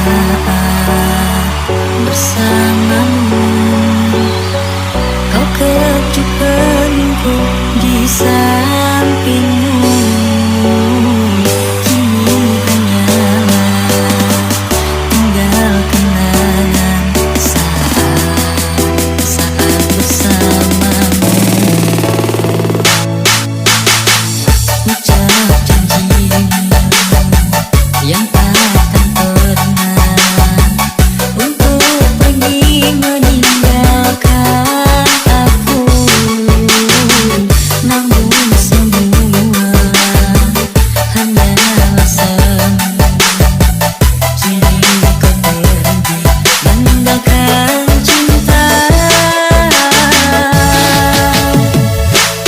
saat bersamamu. Kau kecup peningku di sampingmu. Kini hanyalah tinggal kenangan saat bersamamu. Ucap janjimu yang takkan pernah untuk pergi meninggalkan aku. Namun semua hanyalah semu. Kini kau pergi meninggalkan cinta.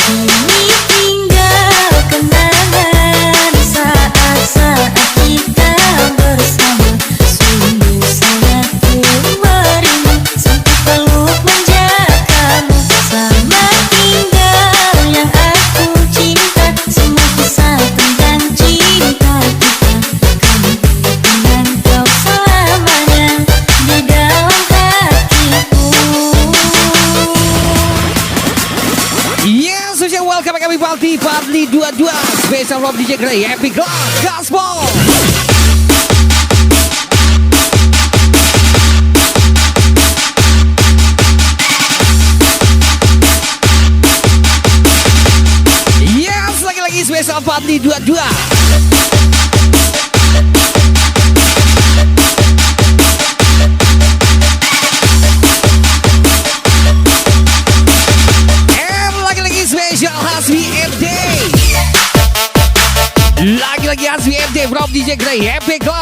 Kini tinggal kenangan saat-saat kita bersama. Sungguh sangat ku merindu sampai peluk manjakanmu. Sama tinggal yang aku cinta, semua kisah tentang cinta kita. Kami dengan kau selamanya di dalam hatiku. Yes, social welcome kami Party 22 Special from DJ Gray Epic Gospel. Yes, lagi-lagi Special Party 22. Lagi-lagi special Hasbi FD. Lagi-lagi Hasbi FD from DJ Gray Epic Club.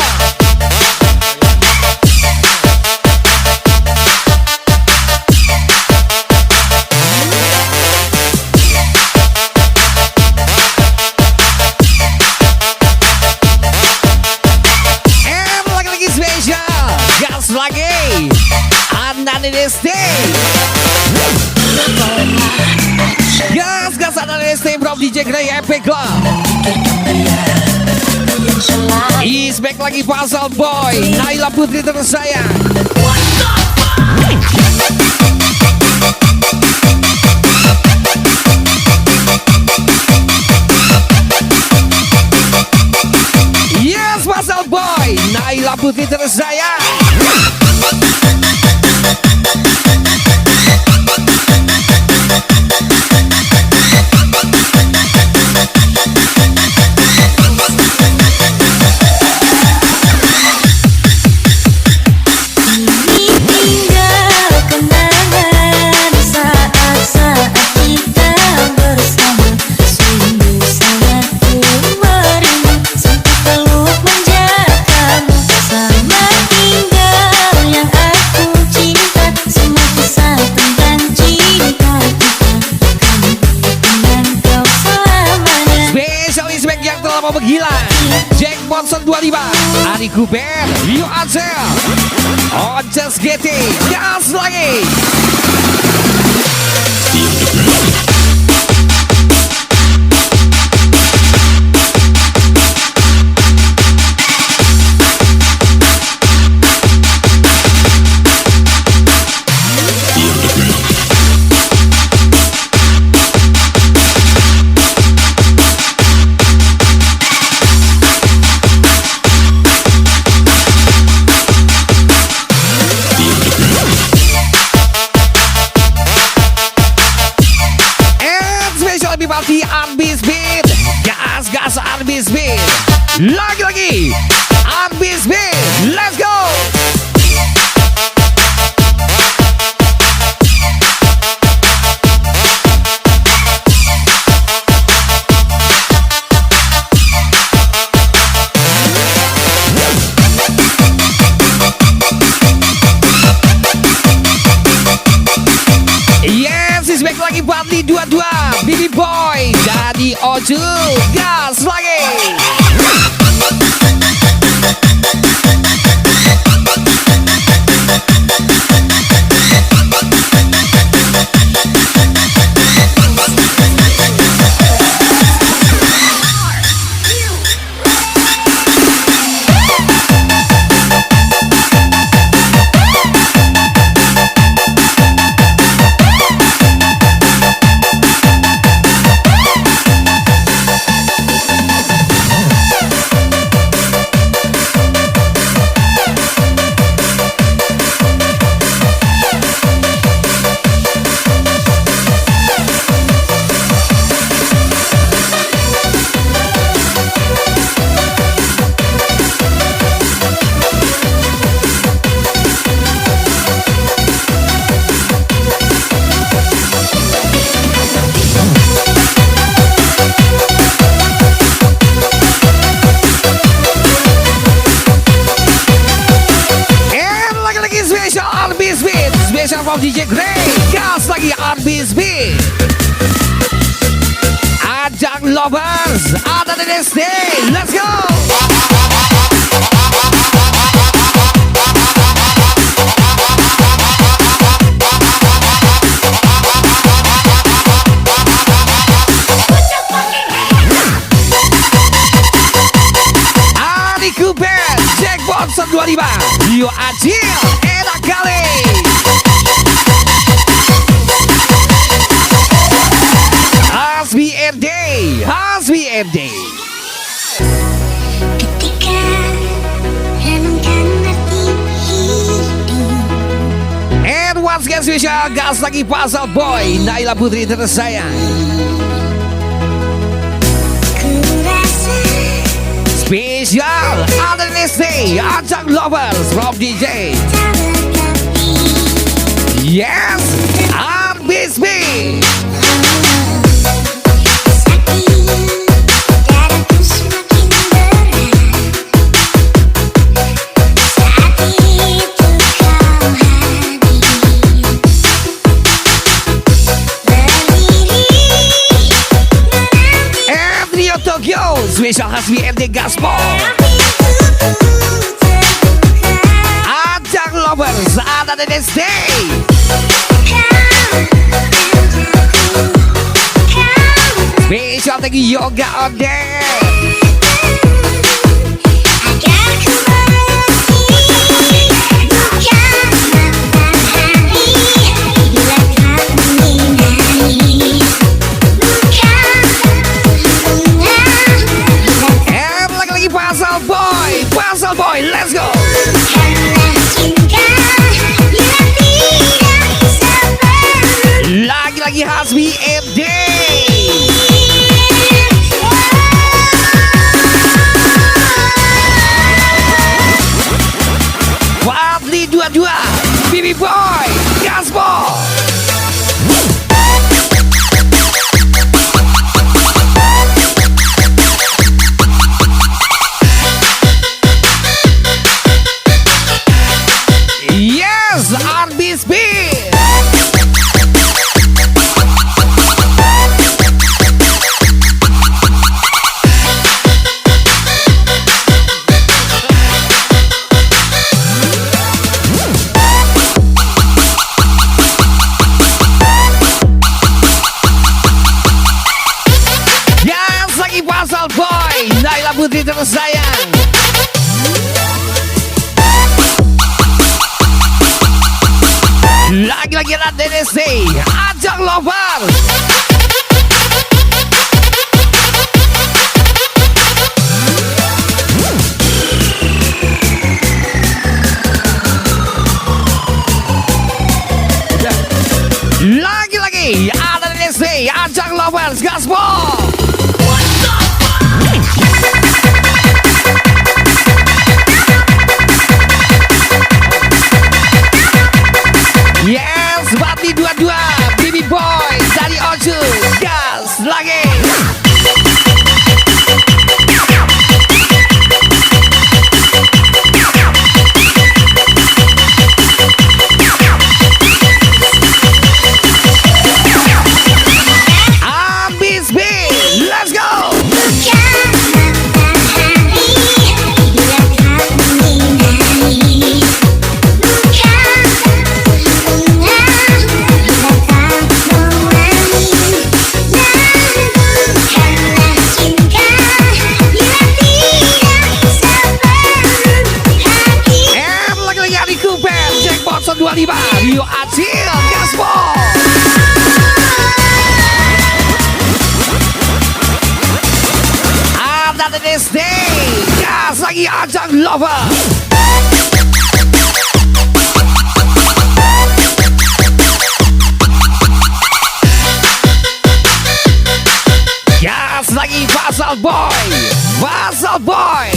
Lagi-lagi special gas lagi Andan DST. Gas Andan DST from DJ Gray Epic Club. Is back lagi Pasal Boy Naila Putri tersayang. Yes, Pasal Boy Naila Putri tersayang. Menghilang Jack Monson 25 Ari Kuber Rio Ansel On Just Getting Gas lagi. Party Arbis Beat. Gas Arbis Beat. Lagi-lagi Arbis Beat. Let's go. Yes, is back lagi Party 22 Bibi Boy jadi Oju. Gas lagi. from DJ Grey. Gas lagi on BSB. Ajak lovers, ada di next day. Let's go. Ari Cooper, Jack Bonson 25, Rio Acil, enak kali. Hasbi MD, Hasbi MD. Ketika renungkan arti hidup. And once again special, gas lagi Pasal Boy, Naila Putri tersayang. Special, ada next day, ajak lovers from DJ. Yes, on BSB. Tokyo, special Hasbi MD Gaspol. Ajak lovers, ada di next day. Special thank you Yoga on there. Pasal Boy, let's go. Lagi-lagi Hasbi MD. Fadli 22, Bibi Boy, Gaspol. Pasal Boy, Naila Putri tersayang. Lagi-lagi ada DDC, ajak lover. Lagi-lagi ada DDC, ajak lovers, gaspol. Yes, Bati 22, Baby Boy dari Oju, gas lagi. Abis B, let's go. Jack Bonson 25, Rio Acil, Gaspol. Ada di next day, gas lagi ajak lover. Gas lagi Pasal Boy, Pasal Boy.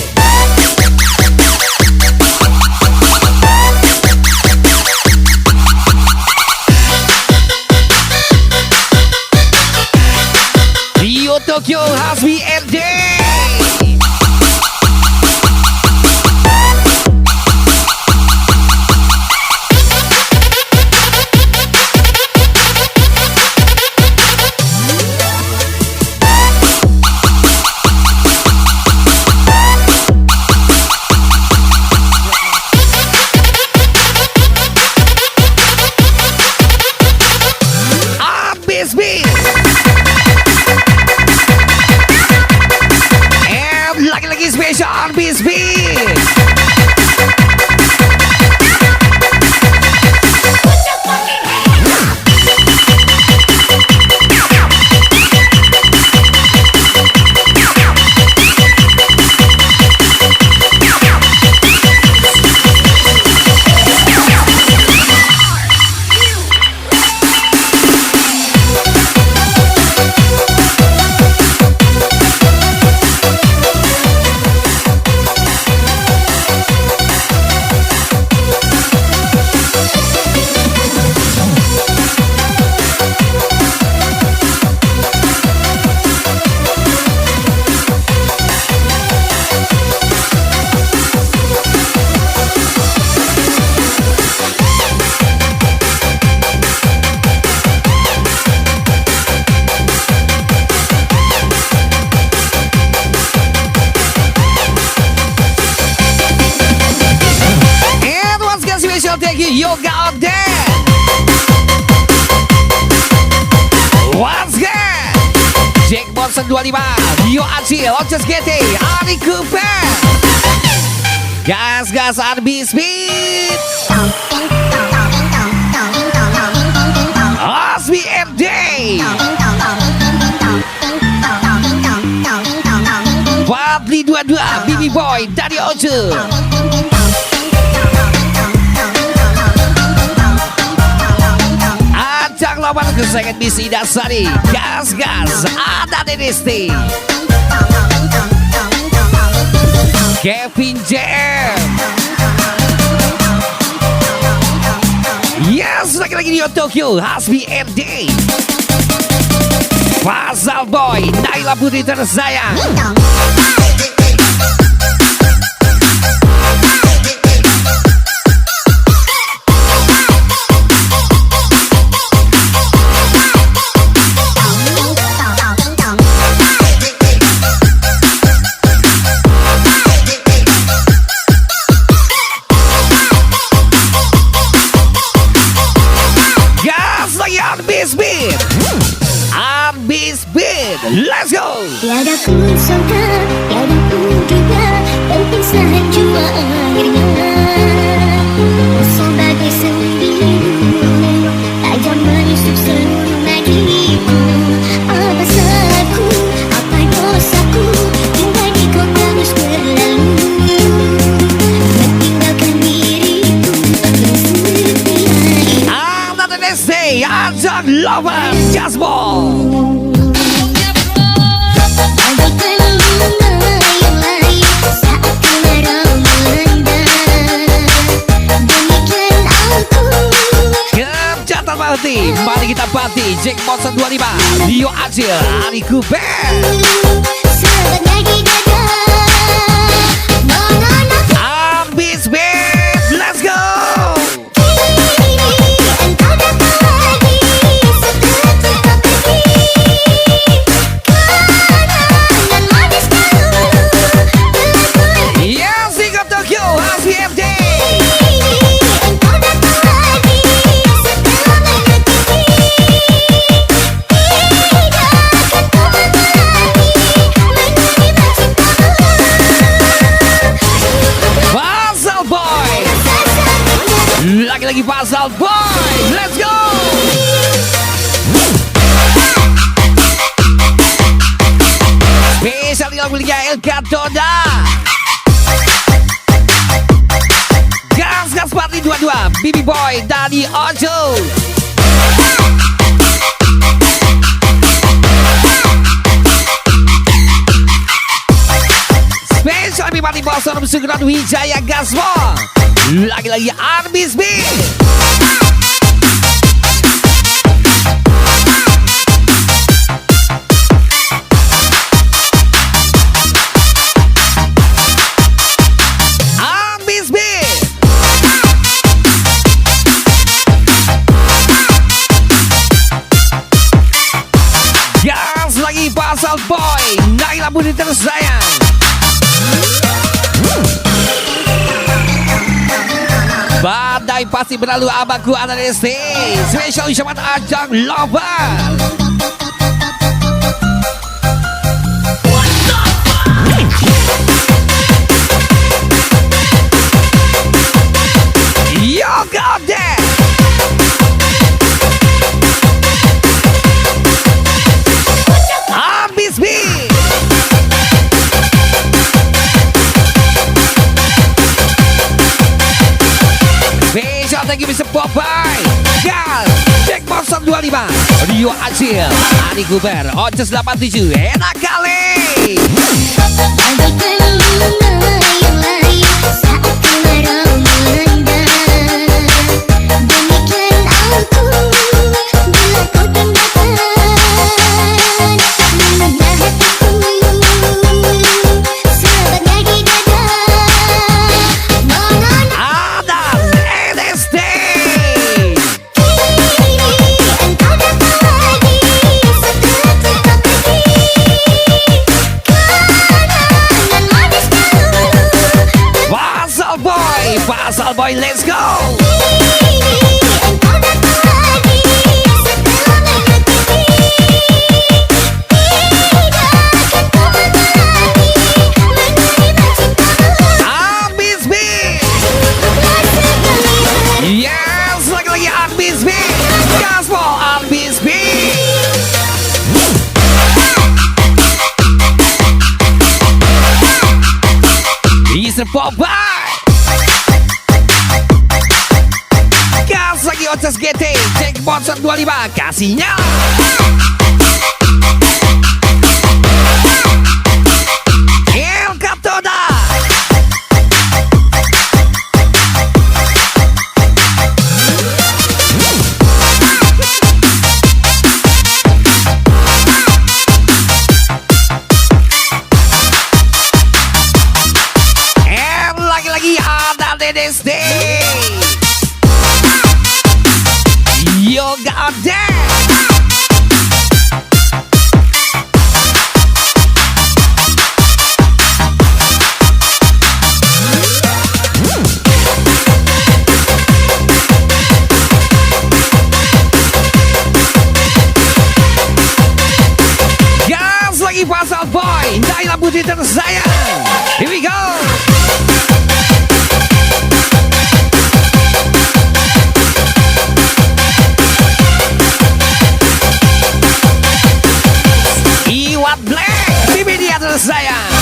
Tokyo Hasbi MD. Spesial Bisbis. Thank you, Yoga out there. Once again, Jack Bonson 25, Rio Acil, Oces GT, Ari Cooper. Gas RB Speed, Osby MD, Fadli 22, Bibi Boy, dari Oce. Lawan kesayangan misi dasari. Gas ada Dynasty, Kevin JM. Yes, lagi-lagi di Tokyo, Hasbi MD, Fazal Boy, Naila Putri tersayang. Let's go. Tiada ku sangka, tiada ku duga, perpisahan jua akhirnya. Sebagai sembilu, tajam menusuk seluruh nadiku. Apa salahku, apa dosaku, hingga di kau harus berlalu, meninggalkan diriku bersedia. Another next day, ajak lawan Jasmine. Mari kita party, Jack Bonson 25, Rio Acil, Ari Cooper. Ambis Band, let's go. Yes, sing up Tokyo, Hasbi MD. Lagi Fazal Boy, let's go. Spesial yang miliknya El Katoda. Gas Party 22, Bibi Boy dari Ojo. Spesial Bimani Boston Sugron Wijaya Gasmo. Lagi-lagi Arbis B. Arbis B. Gas lagi Fazal Boy, Naila Putri tersayang. Badai pasti berlalu, abangku ada Desti. Spesial ucapan ajang lover. Thank you Mr. Popeye, Gas, Jackpot 125, Rio Acil, Ari Kuber, Oces 87, enak kali. Bagaikan bunga yang layu saat kemarau melanda. Demikian aku bila kau tinggalkan. Mana hatiku sebagai di dada. Adam NSD. Engkau datang lagi setelah kita pergi. Kenangan manis dahulu. Pasal boy, let's go. Engkau datang lagi setelah menyakiti. Tidakkan kau lagi menerima cintamu. Abis beat. Sekali Yes, lagi Abis beat. Gaspol Abis beat. Mr. Popeye. Gas lagi Oces GT, Jackpot 125, kasihnya. El Captoda. And lagi-lagi ada DDSD. Yoga Dance. Gas lagi pasal boy, Naila Putri tersayang. Here we go. Iwat Black, Bibi dia tersayang.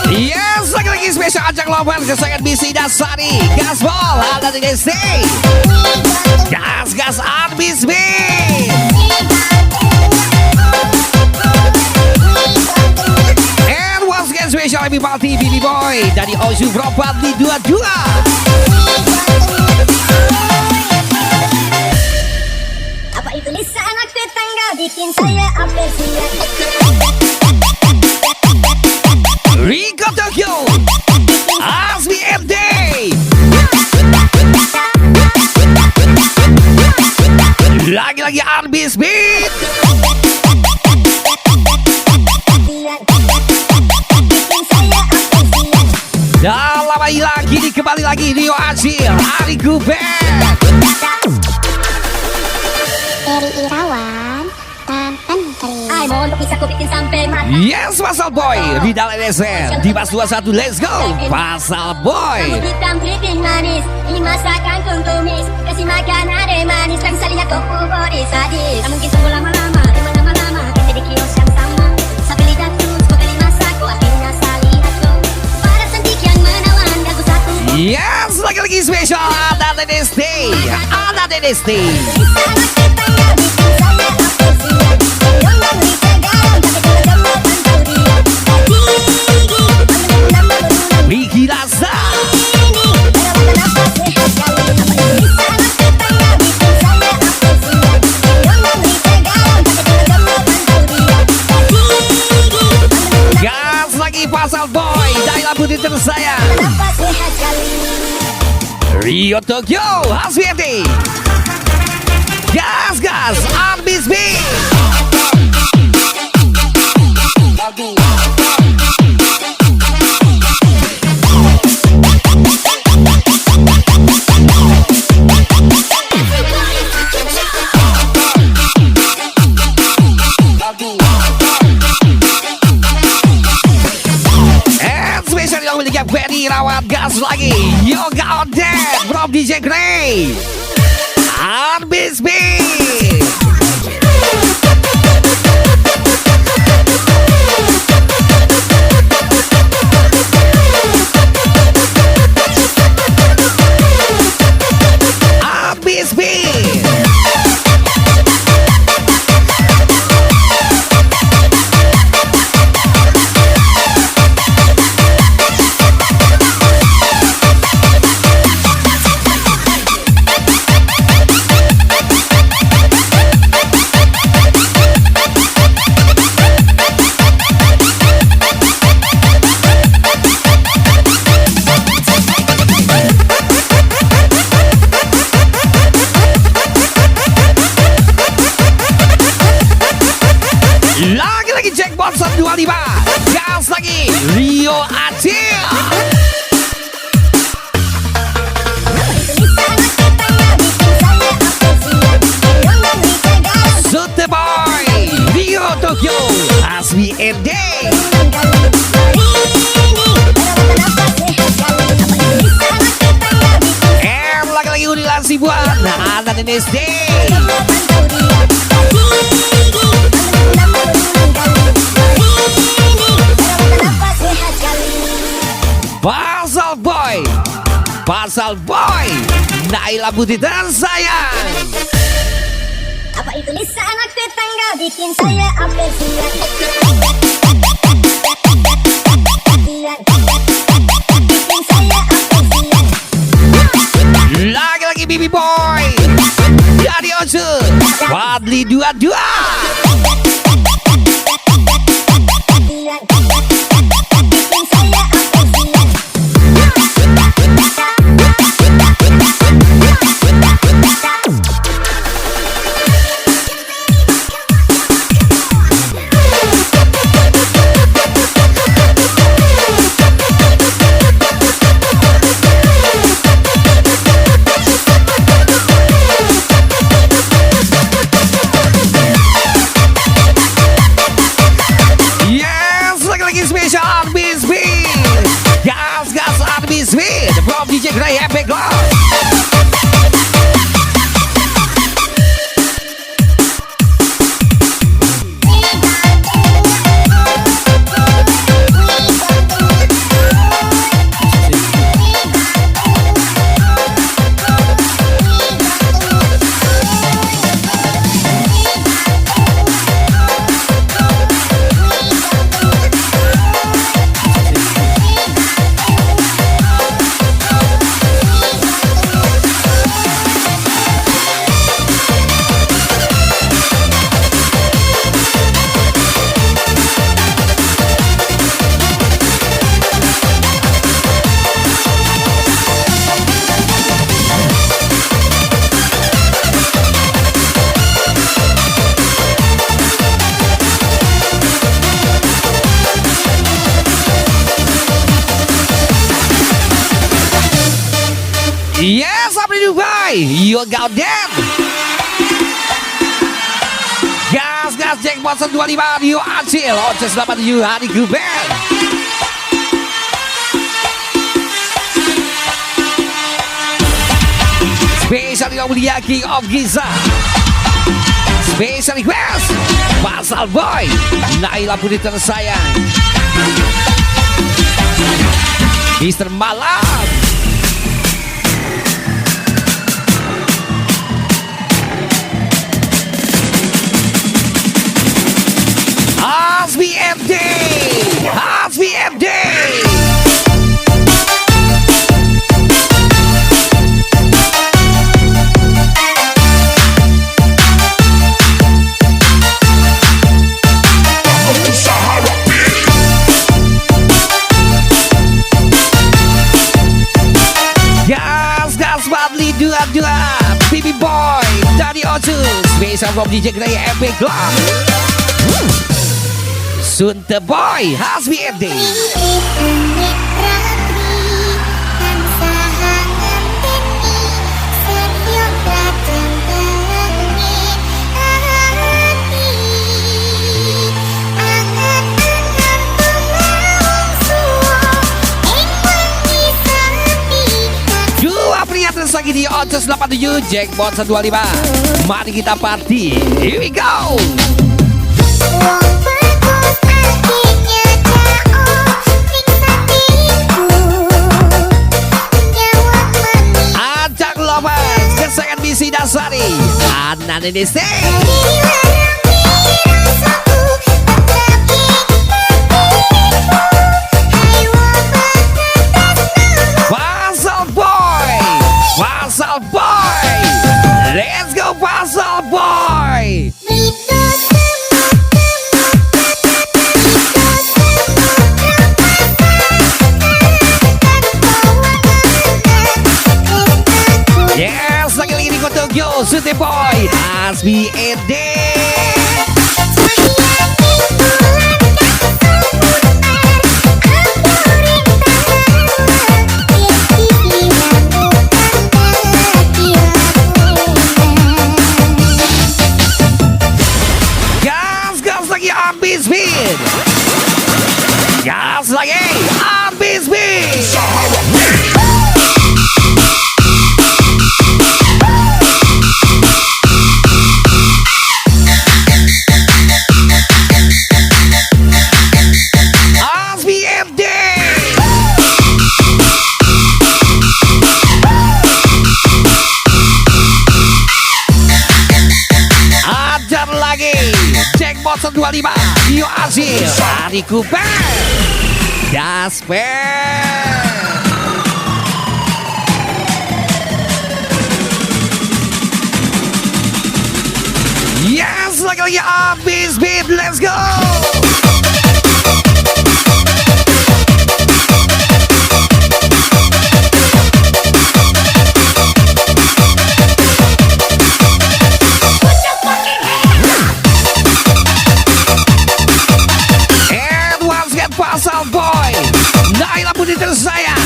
Yes, lagi-lagi spesial ajak lomba kesayangan BC Dasari. Gaspol ada di DC. Gas Abis beat. And once again spesial happy party Bibi Boy dari Ozu Propat di 22. Apa itu Lisa anak tetangga bikin saya apresiat. Rico Tokyo, Asmi MD. Lagi-lagi Abis beat. Dan lagi kembali lagi Rio Acil, Ari Kuber. Eri Irawan, Tantan Menteri. Ay, mohon untuk bisa ku bikin sampai mati. Yes, Pasal Boy, Ridal NSR, Dimas 21, let's go. Pasal Boy. Kamu hitam keriting manis, ini masakan kung tumis. Kasih makan ada manis, lagi salinya kau body sadis. Tak mungkin tunggu lama-lama, emang lama-lama. Kita di kios yang sama, sampai lidah terus, kau kali masak, kau akhirnya salihat kau. Pada sentik yang menawan, dagu satu. Yes, lagi-lagi spesial ada DDSD. Ada DDSD. Bisa anak tetangga bikin saya apresiat. Gendong di segarang, tapi kalau demotan kau dia. Gigi, ambil Wiki Rasa. ini, perawatan apa sehat kali. Apa itu bisa anak tetangga bikin Budi tersayang Kenapa sehat kali? Rio Tokyo Hasbiati. Gas gas Arbis B. Benny rawat gas lagi. Yoga Odet from DJ Grey Arbis B. Arbis B. Lagi-lagi Jackpot 125. Gas lagi Rio Acil. Sute Boy Rio Tokyo Hasbi ND. Lagi-lagi Unilan Sibuan Anak NSD. Pasal Boy Naila Budi tersayang. Apa itu lisan anak tetangga bikin saya apresiat. Bikin saya apresiat. Lagi-lagi Bibi Boy dari Oce Fadli 22. Bikin saya apresiat. From DJ Grey Epic Love. Yes, Abdi Dubai, you got them. Gas Jackpot 125 Rio Acil Oces 87 Hari Guben. Spesial yang mulia King of Giza. Spesial request Pasal Boy Naila Budi tersayang. Mister Malam. Hasbi MD. dua Baby Boy dari Ozu, spesial from DJ Gaya Epic Club. Sunte Boy Hasbi Edi. Terus lagi di Oces 87 Jackpot 125. Mari kita party. Here we go. Ajak lovers kesayangan Bisi Dasari Anan ini Pasal Boy, let's go Pasal Boy. Yes, lagi-lagi di Kota Tokyo, Sunte Boy, Hasbi Ede. Gas lagi, habis beat. Hasbi MD. Ajar lagi, Jackpot 125. Rio Azil, Ari Cooper, Jasper. Yes, lagi-lagi habis beat, let's go. Pasal Boy, Naila Budi tersayang.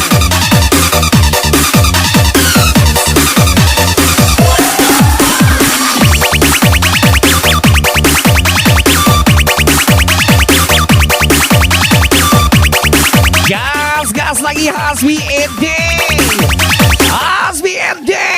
Gas lagi Hasbi Ede. Hasbi Ede.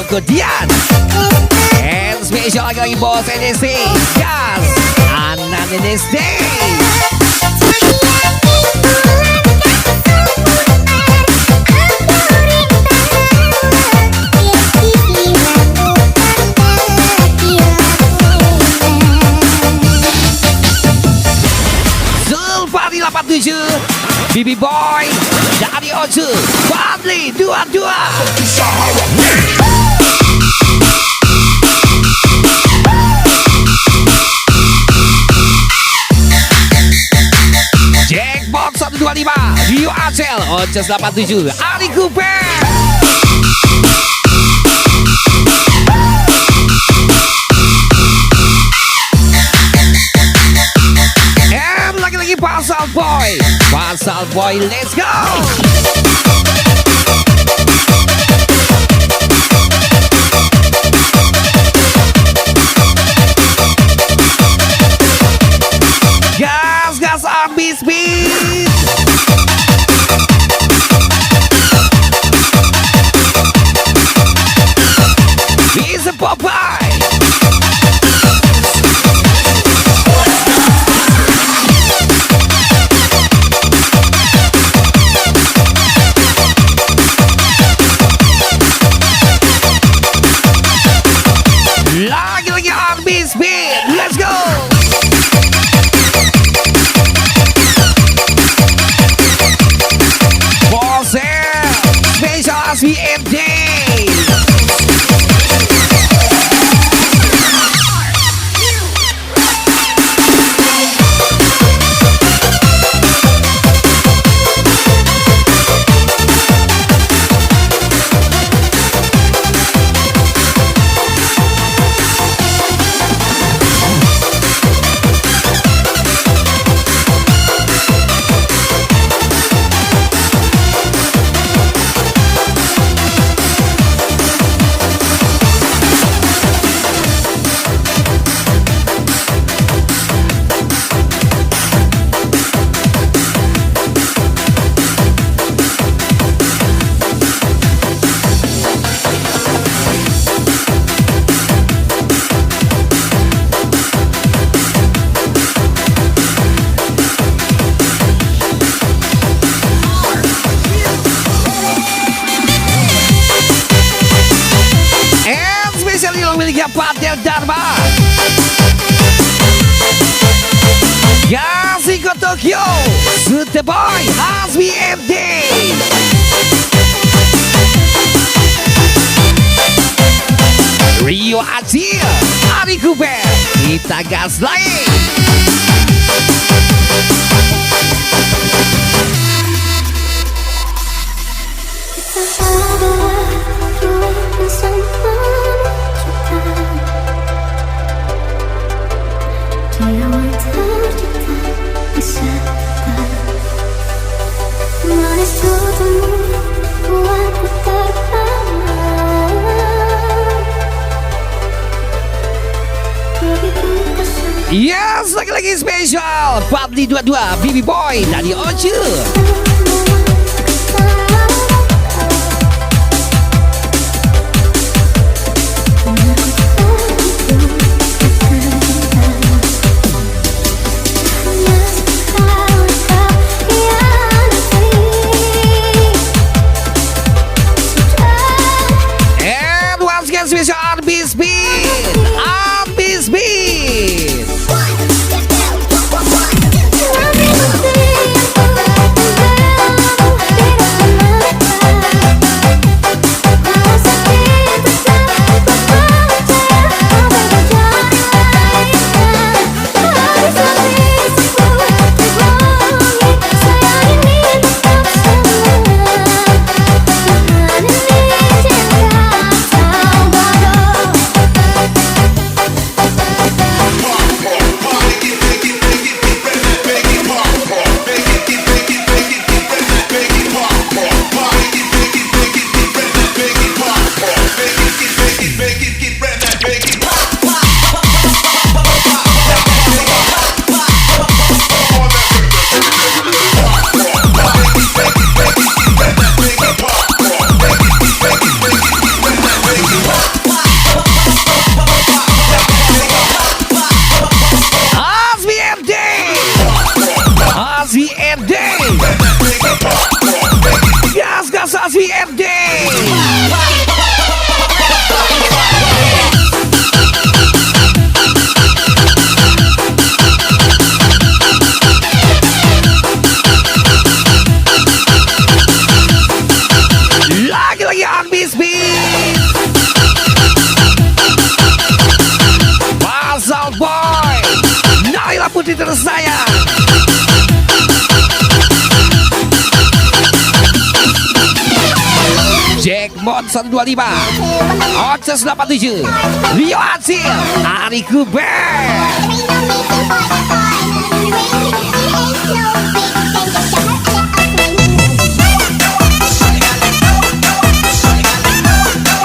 Kodian and spesial lagi bos NST Gas Anan NST. Zulfari 87 Baby Boy dari Ozu Fadli 22. Jackpot 125 Rio Azil Oces 87 Ari Cooper. And lagi-lagi Pasal Boy. Pasal Boy, let's go. Gas habis beat. Bisa Popeye. Lagi-lagi habis beat. Let's go. Mexico, Tokyo, Super Boy, Hasbi MD. Rio Acil, Ari Cooper, kita gas lagi. Yes, lagi-lagi spesial Publi 22 Bibi Boy dari Oce. And once again spesial Arbis Beat, Arbis Beat. HZMD, gas HZMD. Lagi-lagi Arbis Beat, Basal Boy, Naila Putri tersayang. Jack Monson 25, Oces 87, Rio Acil, Ari Cooper.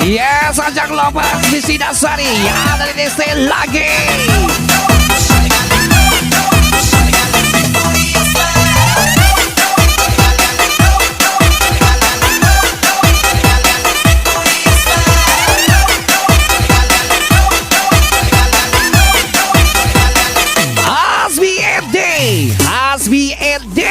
Yes, ajak lompat di Sidasari, ada di Deste lagi. Hasbi MD.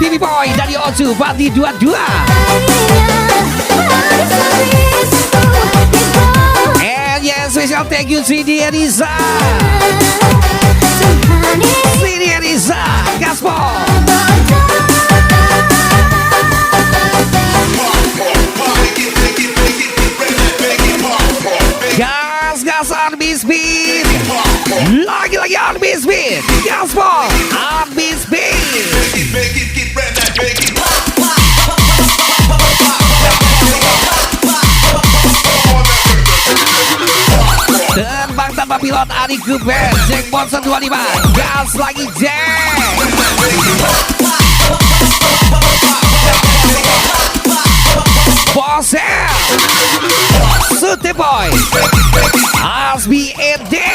Bibi Boy dari Ocu Bali 22. And yes, special thank you Sidi Riza, Sidi Riza, Gaspol. Pilot Ari Cooper, Jack Bonson 25. Gas lagi Jack. Bosel, Sute Boy, Asbi Ede.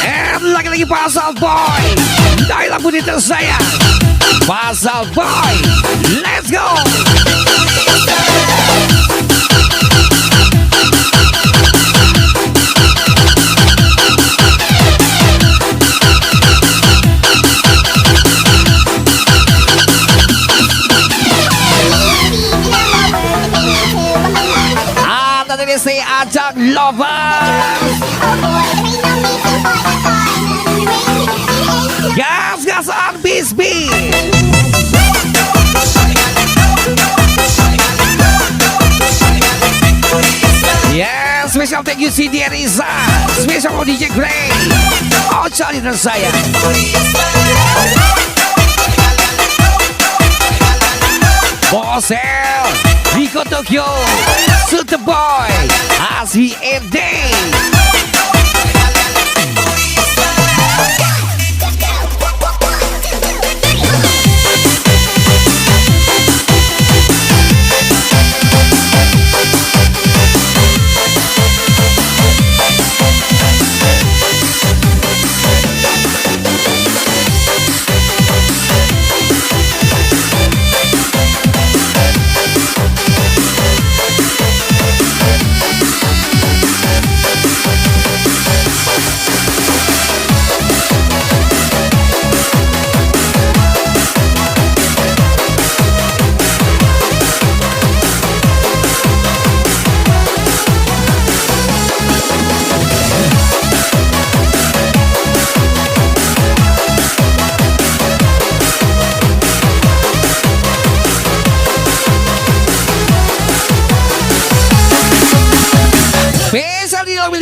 And lagi-lagi Pasal Boy, dari lagu tersayang. Pasal Boy, let's go. Anda say ajak lovers. Gas on bis. Yes, special thank you CD Riza, special for DJ Gray. Oh, cari tersayang. Bosel, Rico Tokyo, Sute Boy, Asbi Ede.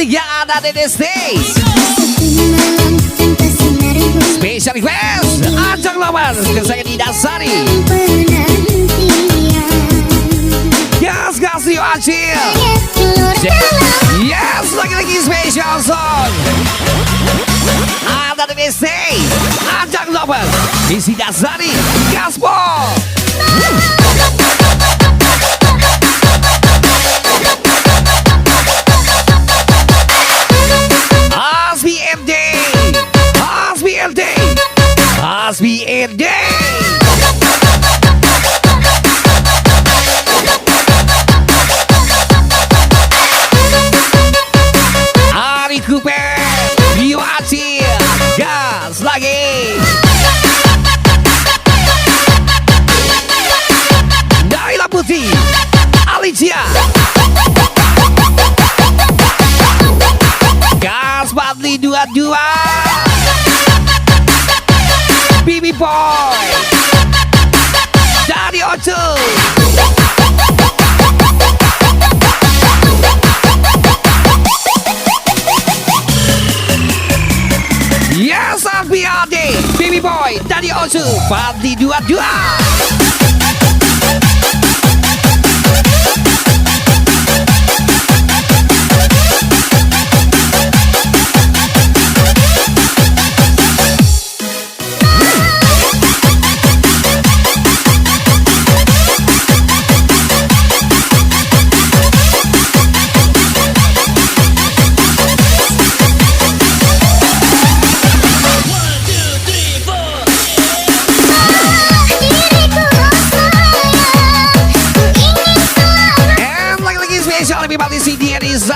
Yang ada di stage. Special request ajak lawan kesayangan Didasari. Gas yuk Acil. Yes, lagi-lagi special song. Ada di stage. Ajak lawan isi Dasari. Gaspol. Asbi Ede. Ari Cooper, Rio Acil, gas lagi. Naila Putih, Alicia. Gas Badli 22. Bibi Boy dari Ocu. Yes, Albiade Bibi Boy dari Ocu. Badli 22. Lebih balik si dia Riza.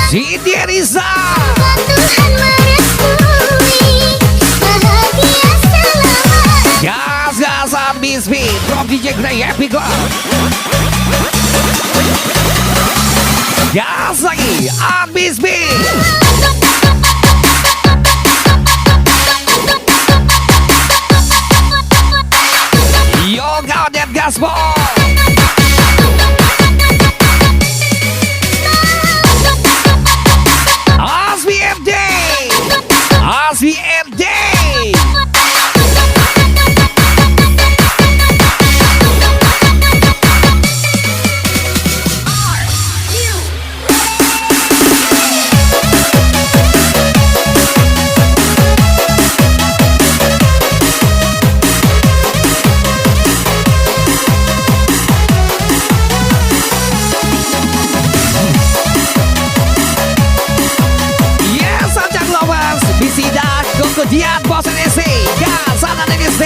Si dia Riza. Gas habis beat. Drop DJ Gray Happy Go. Gas lagi habis beat. Yo, kau dan gaspol. DDC, gas ada DDC.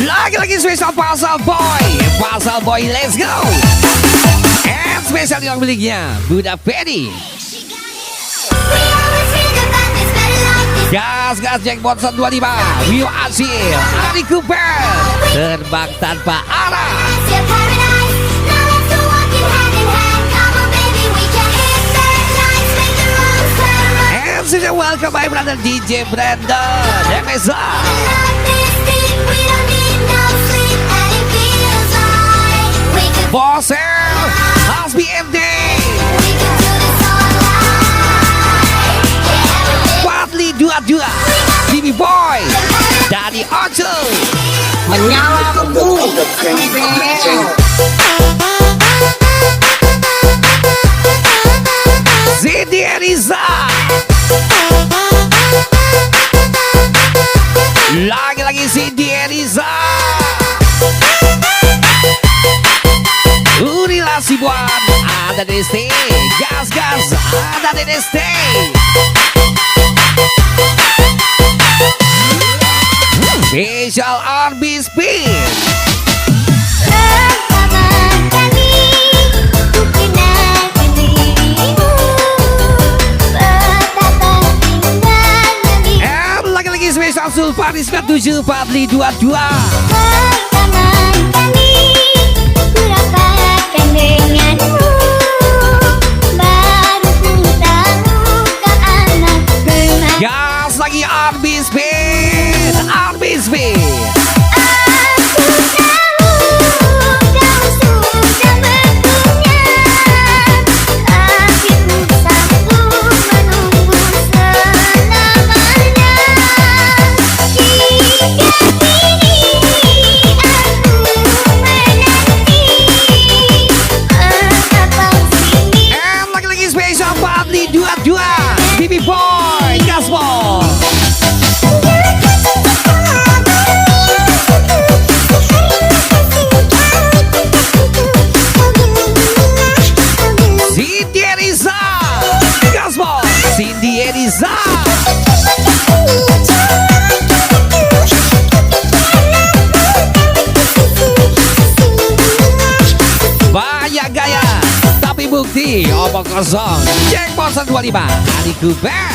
Lagi-lagi spesial Pasal Boy, let's go. And spesial yang miliknya Buddha Penny. Gas Jackpot 125 Rio Asil Ari Cooper terbang tanpa arah. And sudah welcome my brother DJ Brandon MSA. Bosser Hasbi MD Wadli 22 Bibi Boy dari Ojo Menyala lembu Zidi Eriza lagi-lagi Zidi Eriza Urila Sibuan ada DST, gas ada DST. Special RB Spin. And lagi-lagi special Sulfanis 97 Padli 22. Gas lagi RB Spin. And lagi-lagi special Padli 22 Bibi Boy Gasbol. Cindy Eriza Gasbol Cindy Eriza banyak gaya tapi bukti omong kosong. Jackpot 125 Ari Cooper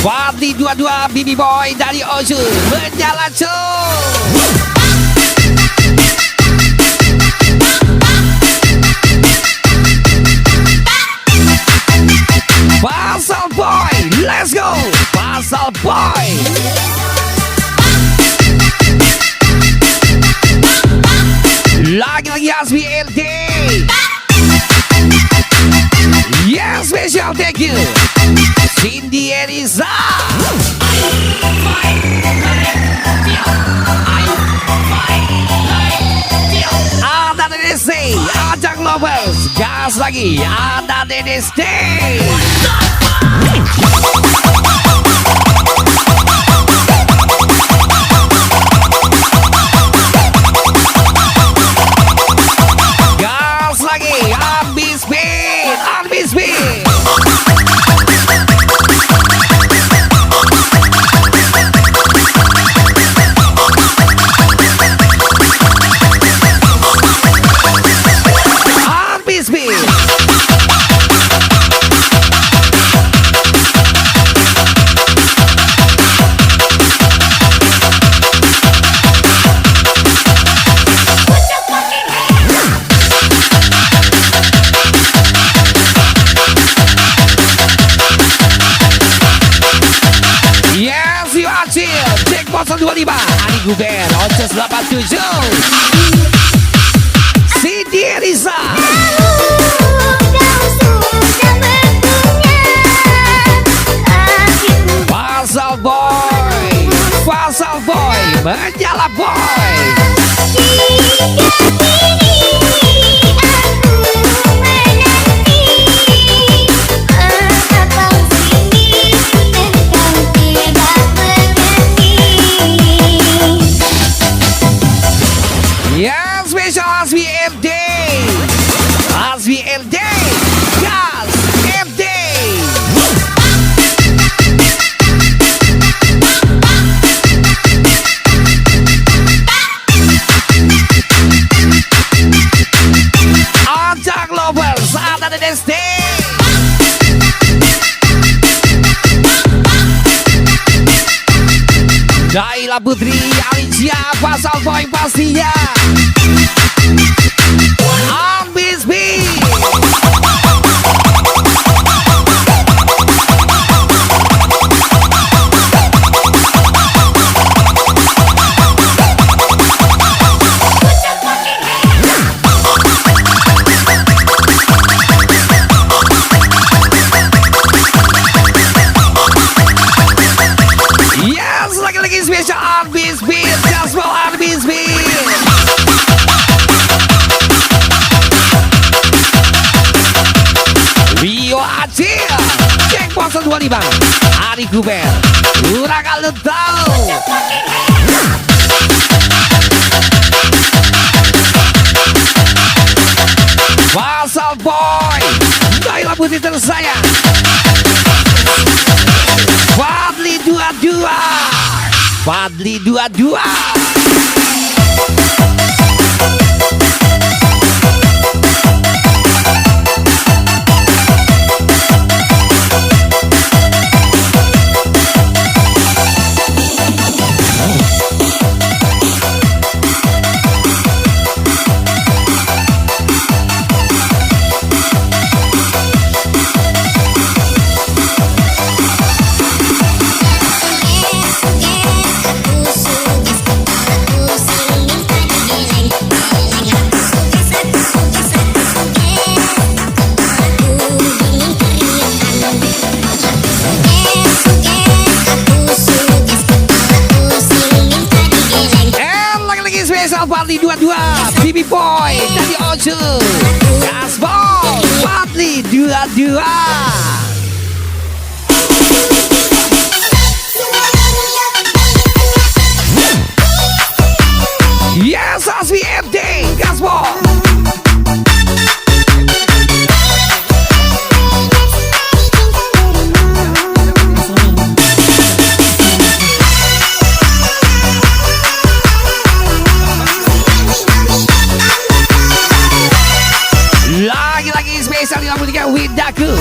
Fadli 22 Bibi Boy dari Ozu menyala cuy. Pasal Boy, let's go. Pasal Boy. Lagi-lagi Hasbi LD. Yes, special thank you Cindy Eriza. Ada DDC, ajak lovers, gas lagi, ada DDC. Gas lagi, habis speed. Jackpot 125 Ari Guber Onces 87 Cindy Eriza. Pasal Boy menyala boy. spesial Hasbi MD. Hasbi MD. Gas MD. Ajak lovers saat ada Desti. Daila Putri, Alicia, Pasal Boy pastinya. Ambis B. Yes, lagi-lagi spesial Ambis B. Just for Ambis B. Rio Acil, Jackpot 125, Ari Kuber, Urakan Letau. Pasal Boy, Daila Putri tersayang, Fadli 22, Fadli 22. Fadli 22, Bibi Boy dari Ojo, Gasball, Fadli 22. Yes, Hasbi MD, Gasball. Lagi-lagi spesial 53 Widaku.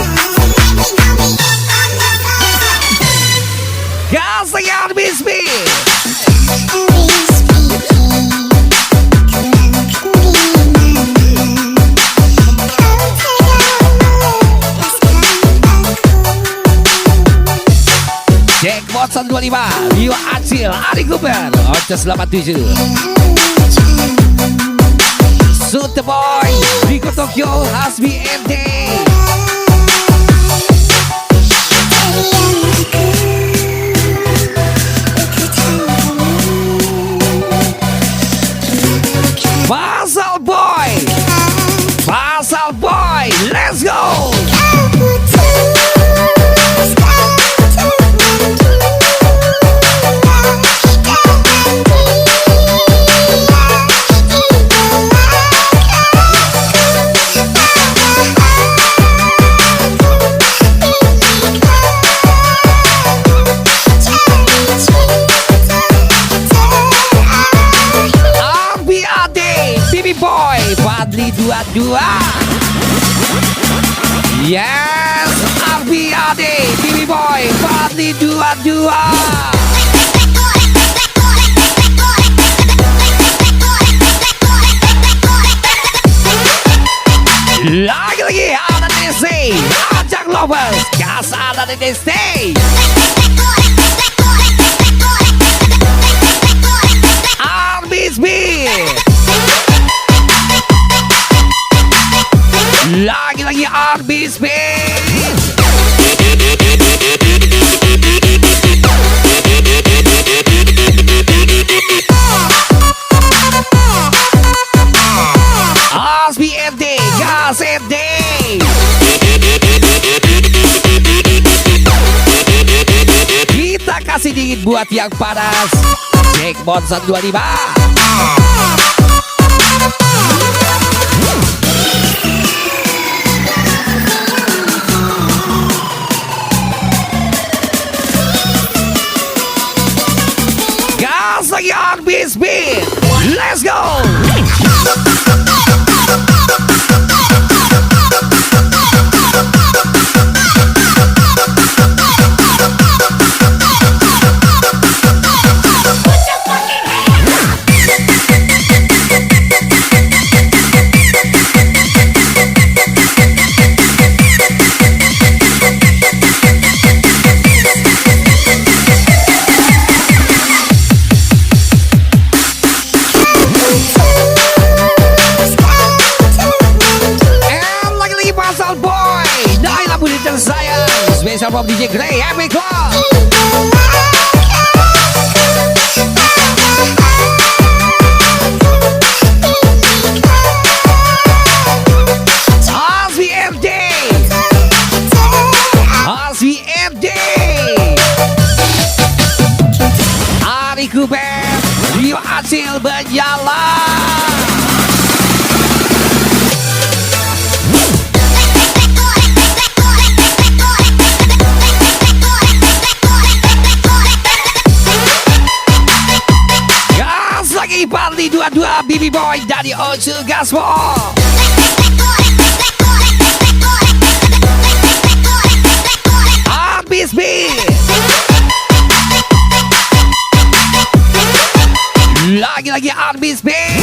Gas yang bismi. Jackpot 125, Rio Acil, Ari Kuber, Oces 87. Sute Boy, Rico Tokyo, Hasbi MD. Pasal Boy, Pasal Boy, let's go. Boy, Fadli 22. Yes, RBAD, Bibi Boy, Fadli 22. Lagi-lagi ada DC, ajak lovers, gas ada di DC. RBSB. Lagi-lagi RBSB. Hasbi MD, Gas MD. Kita kasih dingin buat yang panas. Jackpot 125. spesial from DJ Grey Epic Club. HVMD Ari Kuber Rio Acil berjalan. Gas lagi Bali 22 Bibi Boy dari Ocu Gaspol. Habis beat. Lagi-lagi habis beat.